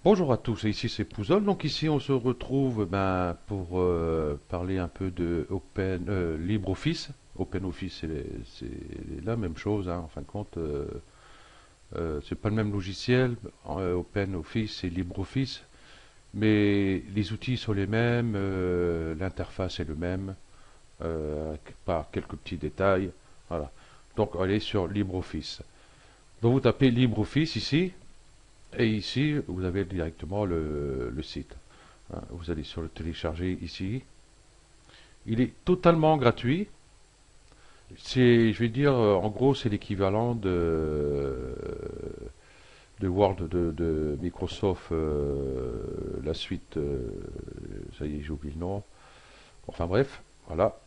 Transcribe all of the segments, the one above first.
Bonjour à tous, ici c'est Pouzol. Donc ici on se retrouve pour parler un peu de LibreOffice. OpenOffice c'est la même chose, hein, en fin de compte. C'est pas le même logiciel. OpenOffice et LibreOffice, mais les outils sont les mêmes, l'interface est le même, par quelques petits détails. Voilà. Donc allez sur LibreOffice. Donc vous tapez LibreOffice ici. Et ici, vous avez directement le site. Hein. Vous allez sur le télécharger ici. Il est totalement gratuit. Je vais dire, en gros, c'est l'équivalent de Word de Microsoft, la suite, ça y est, j'ai oublié le nom. Enfin bref, voilà,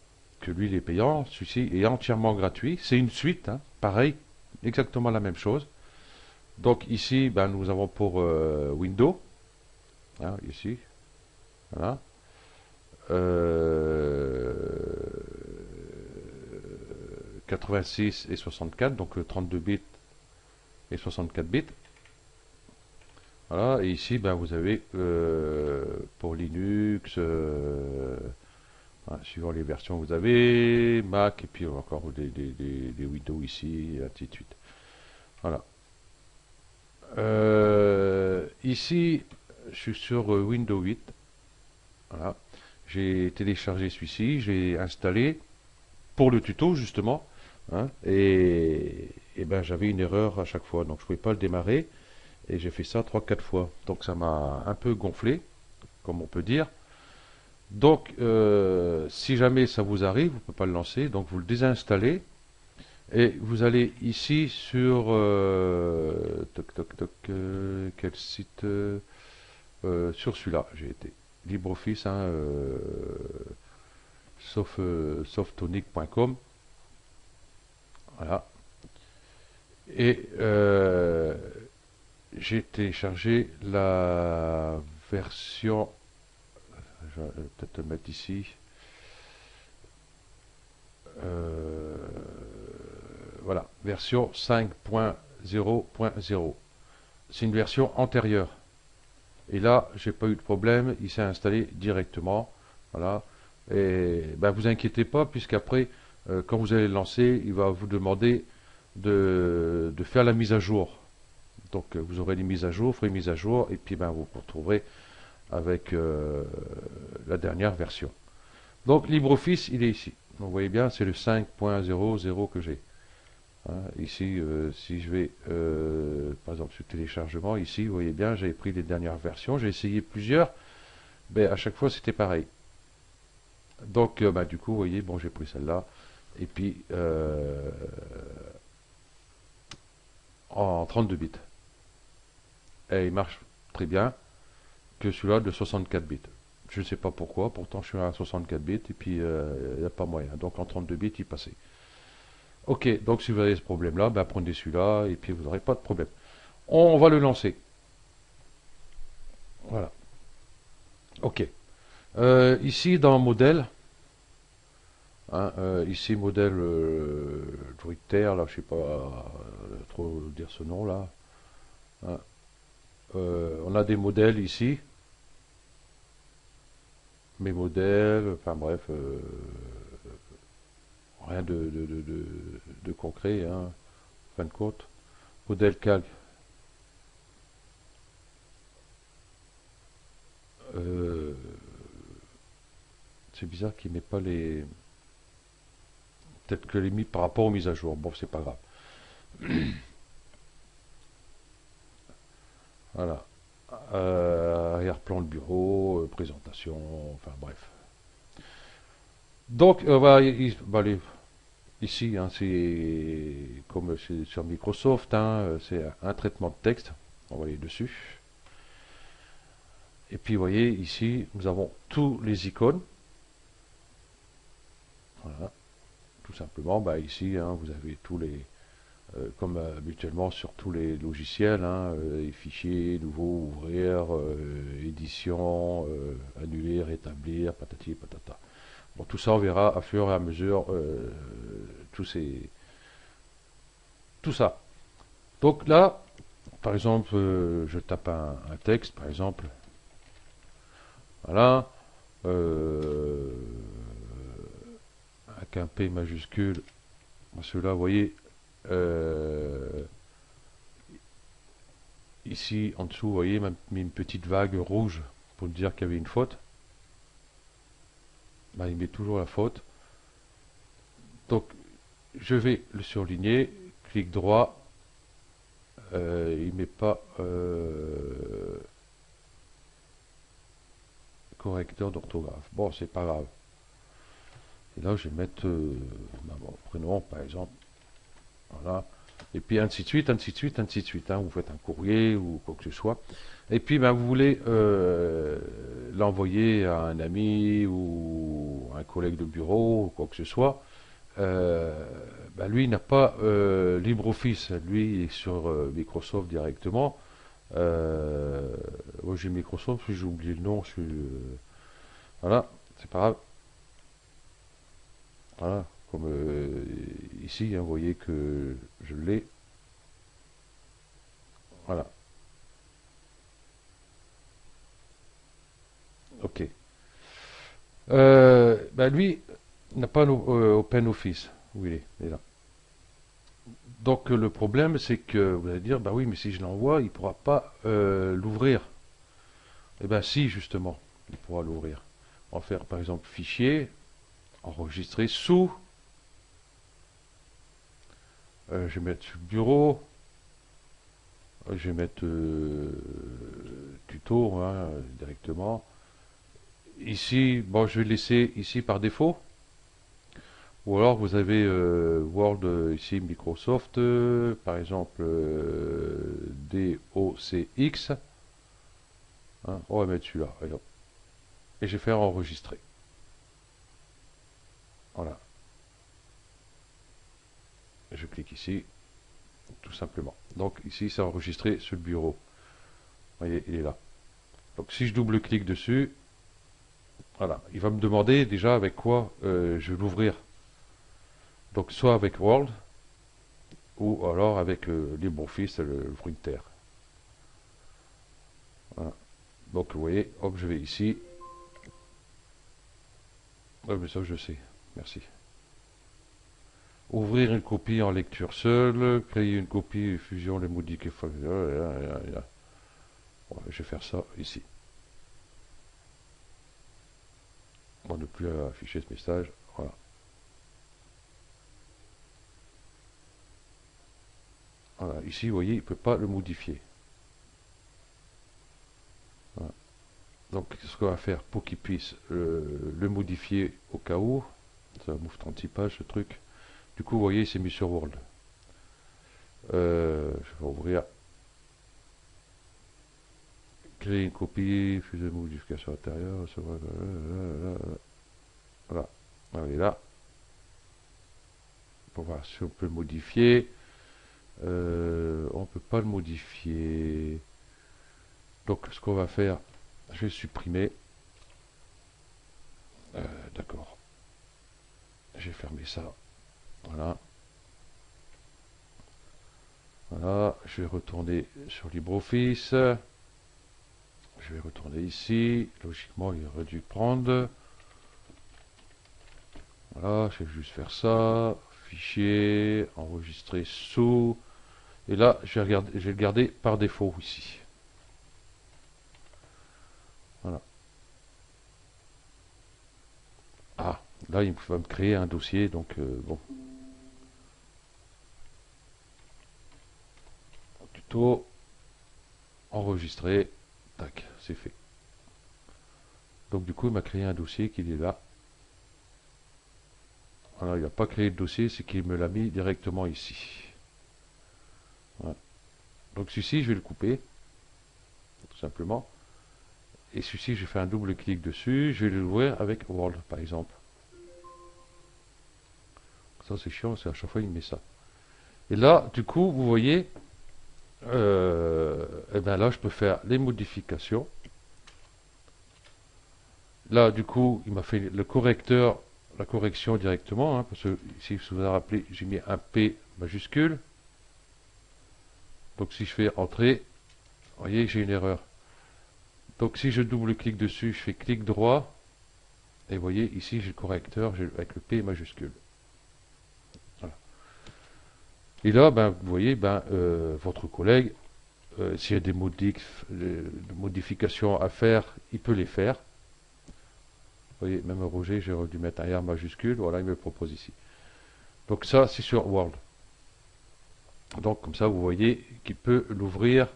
que lui, il est payant. Celui-ci est entièrement gratuit. C'est une suite, hein, pareil, exactement la même chose. Donc ici, ben, nous avons pour Windows, hein, ici, voilà. Euh, 86 et 64, donc 32 bits et 64 bits. Voilà, et ici, ben, vous avez pour Linux, voilà, suivant les versions que vous avez, Mac, et puis encore des Windows ici, et ainsi de suite. Voilà. Ici, je suis sur Windows 8. Voilà. J'ai téléchargé celui-ci, j'ai installé pour le tuto justement, hein, et ben j'avais une erreur à chaque fois, donc je pouvais pas le démarrer, et j'ai fait ça trois quatre fois, donc ça m'a un peu gonflé, comme on peut dire. Donc si jamais ça vous arrive, vous ne pouvez pas le lancer, donc vous le désinstallez, et vous allez ici sur toc toc toc, quel site, sur celui-là, j'ai été LibreOffice, hein, softonic.com. Voilà. Et j'ai téléchargé la version, je vais peut-être le mettre ici, euh, voilà, version 5.0.0. C'est une version antérieure. Et là, j'ai pas eu de problème, il s'est installé directement. Voilà. Et ben, vous inquiétez pas, puisqu'après, quand vous allez le lancer, il va vous demander de faire la mise à jour. Donc vous aurez les mises à jour, ferez une mise à jour, et puis ben, vous vous retrouverez avec la dernière version. Donc LibreOffice, il est ici. Donc, vous voyez bien, c'est le 5.00 que j'ai. Hein, ici, si je vais, par exemple, sur téléchargement, ici, vous voyez bien, j'ai pris les dernières versions, j'ai essayé plusieurs, mais à chaque fois c'était pareil. Donc, bah, du coup, vous voyez, bon, j'ai pris celle-là, et puis en 32 bits. Et il marche très bien que celui-là de 64 bits. Je ne sais pas pourquoi, pourtant je suis à 64 bits, et puis il n'y a pas moyen. Donc en 32 bits, il passait. Ok, donc si vous avez ce problème-là, ben, prenez celui-là, et puis vous n'aurez pas de problème. On va le lancer. Voilà. Ok. Ici, dans modèle, hein, ici, modèle Druiter, là, je sais pas trop dire ce nom là. Hein. On a des modèles ici, mes modèles, enfin bref, rien de concret, hein, en fin de compte. Modèle calque. Euh, c'est bizarre qu'il met pas les. Peut-être que les mis par rapport aux mises à jour. Bon, c'est pas grave. Voilà. Arrière-plan de bureau, présentation, enfin bref. Donc, voilà, bah, ici, hein, c'est comme c'est sur Microsoft, hein, c'est un traitement de texte. On va aller dessus. Et puis, vous voyez, ici, nous avons tous les icônes. Voilà. Tout simplement, bah, ici, hein, vous avez tous les, comme habituellement sur tous les logiciels, hein, les fichiers, nouveau, ouvrir, édition, annuler, rétablir, patati patata. Bon, tout ça, on verra à fur et à mesure tout ça. Donc là, par exemple, je tape un texte, par exemple, voilà, euh, avec un P majuscule, celui-là, vous voyez, euh, ici, en dessous, vous voyez, m'a mis une petite vague rouge pour dire qu'il y avait une faute. Ben, il met toujours la faute. Donc, je vais le surligner, clic droit, il met pas correcteur d'orthographe. Bon, c'est pas grave. Et là, je vais mettre mon prénom, par exemple. Voilà. Et puis ainsi de suite, ainsi de suite, ainsi de suite. Hein. Vous faites un courrier ou quoi que ce soit. Et puis, ben, vous voulez l'envoyer à un ami ou un collègue de bureau ou quoi que ce soit. Ben, lui, il n'a pas LibreOffice. Lui, il est sur Microsoft directement. Moi, j'ai Microsoft, j'ai oublié le nom. Voilà, c'est pas grave. Voilà, comme ici, hein, vous voyez que je l'ai. Voilà, ok. Ben lui, n'a pas OpenOffice. Où il est là. Donc le problème, c'est que vous allez dire, bah oui, mais si je l'envoie, il ne pourra pas l'ouvrir. Eh bien si, justement, il pourra l'ouvrir. On va faire par exemple fichier, enregistrer sous. Je vais mettre sur bureau. Je vais mettre tuto hein, directement. Ici, bon, je vais laisser ici par défaut. Ou alors vous avez Word ici Microsoft, par exemple DOCX. Hein, on va mettre celui-là. Et je vais faire enregistrer. Voilà. Je clique ici, tout simplement. Donc ici, c'est enregistré sur le bureau. Vous voyez, il est là. Donc si je double-clique dessus, voilà, il va me demander déjà avec quoi je vais l'ouvrir. Donc soit avec Word, ou alors avec LibreOffice, le printer. Voilà. Donc vous voyez, hop, je vais ici. Oh, mais ça je sais, merci. Ouvrir une copie en lecture seule, créer une copie, fusion, les modifier. Ouais, je vais faire ça ici. On ne plus afficher ce message. Voilà. Voilà. Ici, vous voyez, il ne peut pas le modifier. Voilà. Donc, ce qu'on va faire pour qu'il puisse le modifier au cas où, ça move 36 pages ce truc. Du coup, vous voyez, c'est mis sur Word. Je vais ouvrir. Créer une copie, fuser de modification intérieure. Voilà. On est là. Pour voir si on peut le modifier. On ne peut pas le modifier. Donc, ce qu'on va faire, je vais supprimer. D'accord. J'ai fermé ça. Voilà. Voilà. Je vais retourner sur LibreOffice. Je vais retourner ici. Logiquement, il aurait dû prendre. Voilà. Je vais juste faire ça. Fichier. Enregistrer sous. Et là, je vais le garder par défaut ici. Voilà. Ah, là, il va me créer un dossier. Donc, bon. Tuto. Enregistrer. Tac, c'est fait. Donc du coup, il m'a créé un dossier qui est là. Voilà, il n'a pas créé le dossier, c'est qu'il me l'a mis directement ici. Voilà. Donc celui-ci, je vais le couper, tout simplement. Et celui-ci, je fais un double clic dessus, je vais l'ouvrir avec Word, par exemple. Ça, c'est chiant, c'est à chaque fois, il met ça. Et là, du coup, vous voyez, et bien là, je peux faire les modifications. Là, du coup, il m'a fait le correcteur, la correction directement, hein, parce que si vous vous rappelez, j'ai mis un P majuscule. Donc si je fais entrer, vous voyez que j'ai une erreur. Donc si je double-clique dessus, je fais clic droit, et vous voyez ici j'ai le correcteur avec le P majuscule. Voilà. Et là, ben, vous voyez, ben, votre collègue, s'il y a des modifications à faire, il peut les faire. Vous voyez, même Roger, j'ai dû mettre un R majuscule, voilà, il me le propose ici. Donc ça, c'est sur Word. Donc comme ça, vous voyez qu'il peut l'ouvrir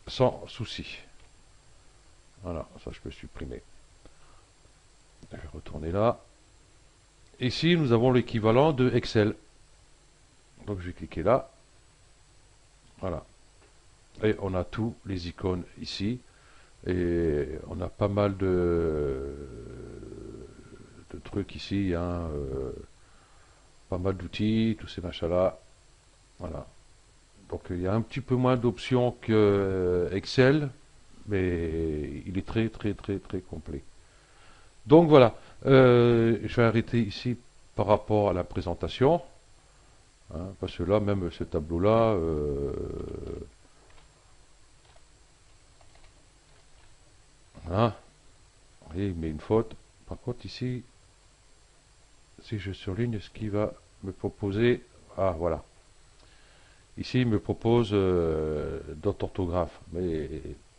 sans souci. Voilà, ça je peux supprimer. Je vais retourner là. Ici, nous avons l'équivalent de Excel. Donc je vais cliquer là. Voilà. Et on a tous les icônes ici. Et on a pas mal de trucs ici. Hein, pas mal d'outils, tous ces machins-là. Voilà. Donc il y a un petit peu moins d'options que Excel, mais il est très très très très complet. Donc voilà, je vais arrêter ici par rapport à la présentation, hein, parce que là, même ce tableau-là, hein, vous voyez, il met une faute. Par contre ici, si je surligne ce qu'il va me proposer, ah voilà, ici il me propose d'autres orthographes, mais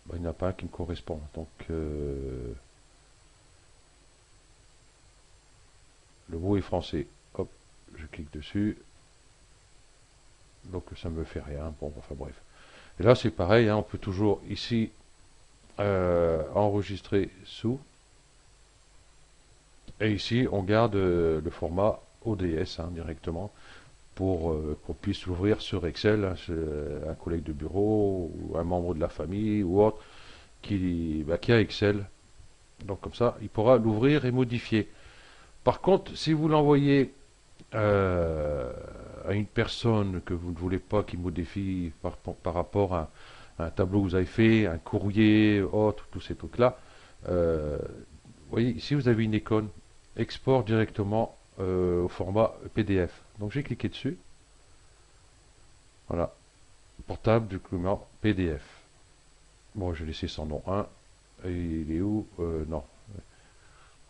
ben, il n'y en a pas un qui me correspond. Donc le mot est français. Hop, je clique dessus. Donc ça ne me fait rien. Bon, enfin bref. Et là c'est pareil, hein, on peut toujours ici enregistrer sous. Et ici on garde le format ODS hein, directement pour qu'on puisse l'ouvrir sur Excel, hein, un collègue de bureau ou un membre de la famille ou autre qui a Excel. Donc comme ça, il pourra l'ouvrir et modifier. Par contre, si vous l'envoyez à une personne que vous ne voulez pas qu'il modifie par rapport à un tableau que vous avez fait, un courrier, autre, tous ces trucs-là, vous voyez, ici vous avez une icône, export directement au format PDF. Donc j'ai cliqué dessus. Voilà, portable document PDF. Bon, je vais laisser son nom 1. Et il est où non,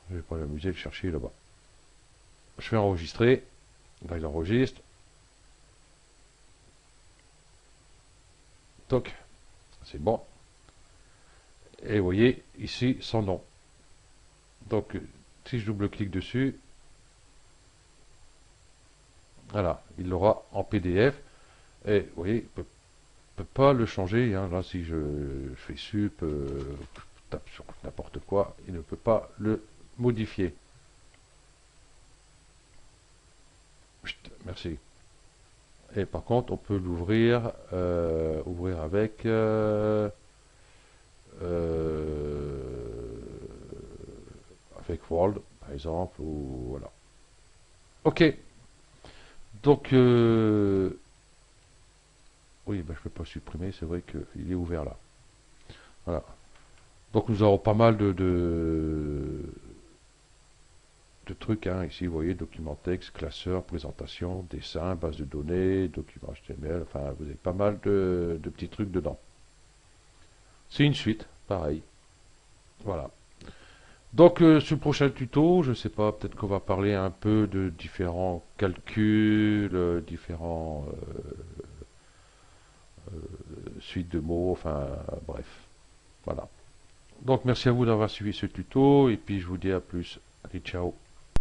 je vais pas m'amuser à le chercher là-bas. Je fais enregistrer. Là, il enregistre. Toc, c'est bon. Et vous voyez ici son nom. Donc, si je double-clique dessus, voilà, il l'aura en PDF. Et vous voyez, il ne peut pas le changer. Hein. Là, si je fais sup, tape sur n'importe quoi, il ne peut pas le modifier. Chut, merci. Et par contre, on peut l'ouvrir ouvrir avec avec Word, par exemple, ou voilà. Ok. Donc, oui, ben, je ne peux pas supprimer, c'est vrai qu'il est ouvert là. Voilà. Donc, nous aurons pas mal de trucs, hein. Ici, vous voyez, document texte, classeur, présentation, dessin, base de données, document HTML, enfin, vous avez pas mal de petits trucs dedans. C'est une suite, pareil. Voilà. Donc, sur le prochain tuto, je ne sais pas, peut-être qu'on va parler un peu de différents calculs, différents suites de mots, enfin, bref. Voilà. Donc, merci à vous d'avoir suivi ce tuto, et puis je vous dis à plus. Allez, ciao.